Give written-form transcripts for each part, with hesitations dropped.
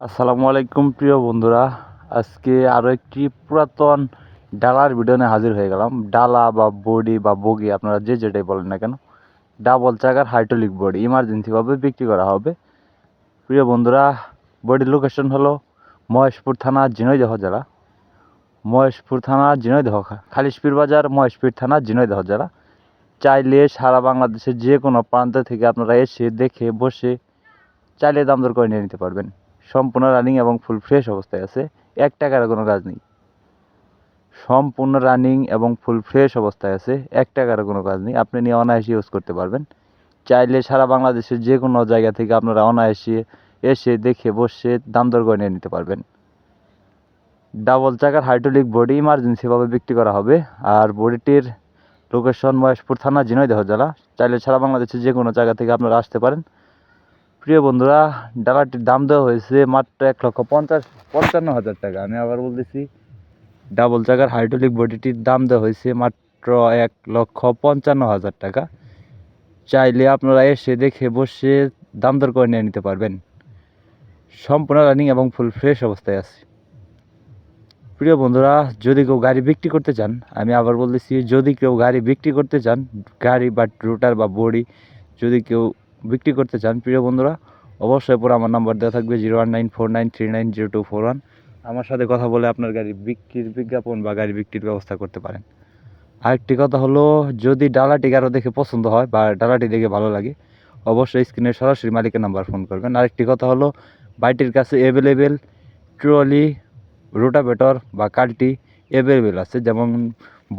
আসসালামু আলাইকুম প্রিয় বন্ধুরা। আজকে আরও একটি পুরাতন ডালার ভিডিও নিয়ে হাজির হয়ে গেলাম। ডালা বা বডি বা বগি আপনারা যে যেটাই বলেন না কেন, ডাবল চাকার হাইড্রোলিক বডি ইমার্জেন্সিভাবে বিক্রি করা হবে। প্রিয় বন্ধুরা, বডির লোকেশন হলো মহেশপুর থানা, ঝিনাইদহ জেলা। মহেশপুর থানা, ঝিনাইদহ, খালিশপীর বাজার, মহেশপুর থানা, ঝিনাইদহ জেলা। চাইলে সারা বাংলাদেশের যে কোনো প্রান্ত থেকে আপনারা এসে দেখে বসে চাইলে দাম দর করে নিয়ে নিতে পারবেন। সম্পূর্ণ রানিং এবং ফুল ফ্রেশ অবস্থায় আছে, 1 টাকার কোনো কাজ নেই। সম্পূর্ণ রানিং এবং ফুল ফ্রেশ অবস্থায় আছে, 1 টাকার কোনো কাজ নেই। আপনি নিয়ে অনায়াসে ইউজ করতে পারবেন। চাইলে সারা বাংলাদেশের যে কোনো জায়গা থেকে আপনারা অনায়াসে এসে দেখে বসে দাম দর করে নিয়ে নিতে পারবেন। ডাবল চাকার হাইড্রোলিক বডি ইমার্জেন্সিভাবে বিক্রি করা হবে। আর বডিটির লোকেশন মহেশপুর থানা, ঝিনাইদহ জেলা। চাইলে সারা বাংলাদেশের যে কোনো জায়গা থেকে আপনারা আসতে পারেন। প্রিয় বন্ধুরা, ডালাটির দাম দেওয়া হয়েছে মাত্র 1,55,000 টাকা। আমি আবার বলতেছি, ডাবল চাকার হাইড্রোলিক বডিটির দাম দেওয়া হয়েছে মাত্র 1,55,000 টাকা। চাইলে আপনারা এসে দেখে বসে দাম দর করে নিয়ে নিতে পারবেন। সম্পূর্ণ রানিং এবং ফুল ফ্রেশ অবস্থায় আছে। প্রিয় বন্ধুরা, যদি কেউ গাড়ি বিক্রি করতে চান, আমি আবার বলতেছি, যদি কেউ গাড়ি বিক্রি করতে চান, গাড়ি বা রোটার বা বডি যদি কেউ বিক্রি করতে চান, প্রিয় বন্ধুরা, অবশ্যই পরে আমার নাম্বার দেওয়া থাকবে 01949390241। আমার সাথে কথা বলে আপনার গাড়ি বিক্রির বিজ্ঞাপন বা গাড়ি বিক্রির ব্যবস্থা করতে পারেন। আরেকটি কথা হলো, যদি ডালাটি কারো দেখে পছন্দ হয় বা ডালাটি দেখে ভালো লাগে, অবশ্যই স্ক্রিনে সরাসরি মালিকের নাম্বার ফোন করবেন। আরেকটি কথা হলো, বাইটির কাছে অ্যাভেলেবেল ট্রলি, রোটাভেটর বা কাল্টি অ্যাভেলেবেল আছে। যেমন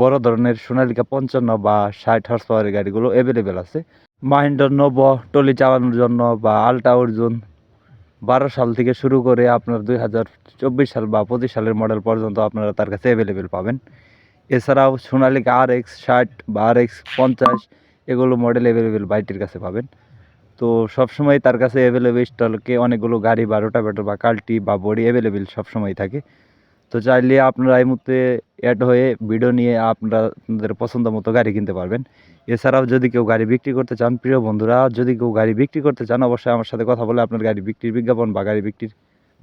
বড় ধরনের সোনালিকা 55 বা 60 হর্স পাওয়ারের গাড়িগুলো অ্যাভেলেবেল আছে। মাহিন্দ্রা নব ট্রলি চালানোর জন্য বা আল্ট্রা অর্জুন 12 সাল থেকে শুরু করে আপনার 2024 সাল বা 25 সালের মডেল পর্যন্ত আপনারা তার কাছে অ্যাভেলেবেল পাবেন। এছাড়াও সোনালিকা RX 60 বা RX 50 এগুলো মডেল অ্যাভেলেবেল বাইটির কাছে পাবেন। তো সবসময় তার কাছে অ্যাভেলেবেল স্টকে অনেকগুলো গাড়ি বা রোটাভেটর বা কাল্টি বা বডি অ্যাভেলেবেল সবসময় থাকে। তো চাইলে আপনারা এই মুহূর্তে অ্যাড হয়ে ভিডিও নিয়ে আপনাদের পছন্দ মতো গাড়ি কিনতে পারবেন। এছাড়াও যদি কেউ গাড়ি বিক্রি করতে চান, প্রিয় বন্ধুরা, যদি কেউ গাড়ি বিক্রি করতে চান, অবশ্যই আমার সাথে কথা বলে আপনার গাড়ি বিক্রির বিজ্ঞাপন বা গাড়ি বিক্রির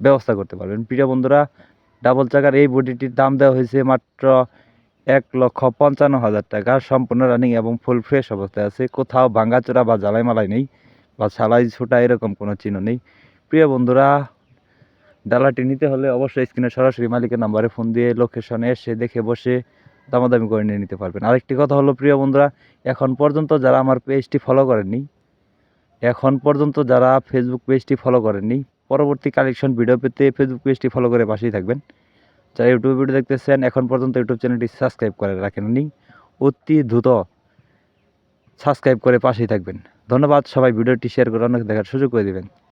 ব্যবস্থা করতে পারবেন। প্রিয় বন্ধুরা, ডাবল চাকার এই বডিটির দাম দেওয়া হয়েছে মাত্র 1,55,000 টাকা। সম্পূর্ণ রানিং এবং ফুল ফ্রেশ অবস্থায় আছে, কোথাও ভাঙ্গাচোরা বা জ্বালাই মালাই নেই বা ছালাই ছোটা এরকম কোনো চিহ্ন নেই। প্রিয় বন্ধুরা, ডালাটি নিতে হলে অবশ্যই স্ক্রিনে সরাসরি মালিকের নাম্বারে ফোন দিয়ে লোকেশনে এসে দেখে বসে দামাদামি করে নিয়ে নিতে পারবেন। আরেকটি কথা হলো, প্রিয় বন্ধুরা, এখন পর্যন্ত যারা আমার পেজটি ফলো করেননি, এখন পর্যন্ত যারা ফেসবুক পেজটি ফলো করেননি, পরবর্তী কালেকশন ভিডিও পেতে ফেসবুক পেজটি ফলো করে পাশেই থাকবেন। যারা ইউটিউব ভিডিও দেখতেছেন, এখন পর্যন্ত ইউটিউব চ্যানেলটি সাবস্ক্রাইব করে রাখেননি, অতি দ্রুত সাবস্ক্রাইব করে পাশেই থাকবেন। ধন্যবাদ। সবাই ভিডিওটি শেয়ার করে অনেক দেখার সুযোগ করে দেবেন।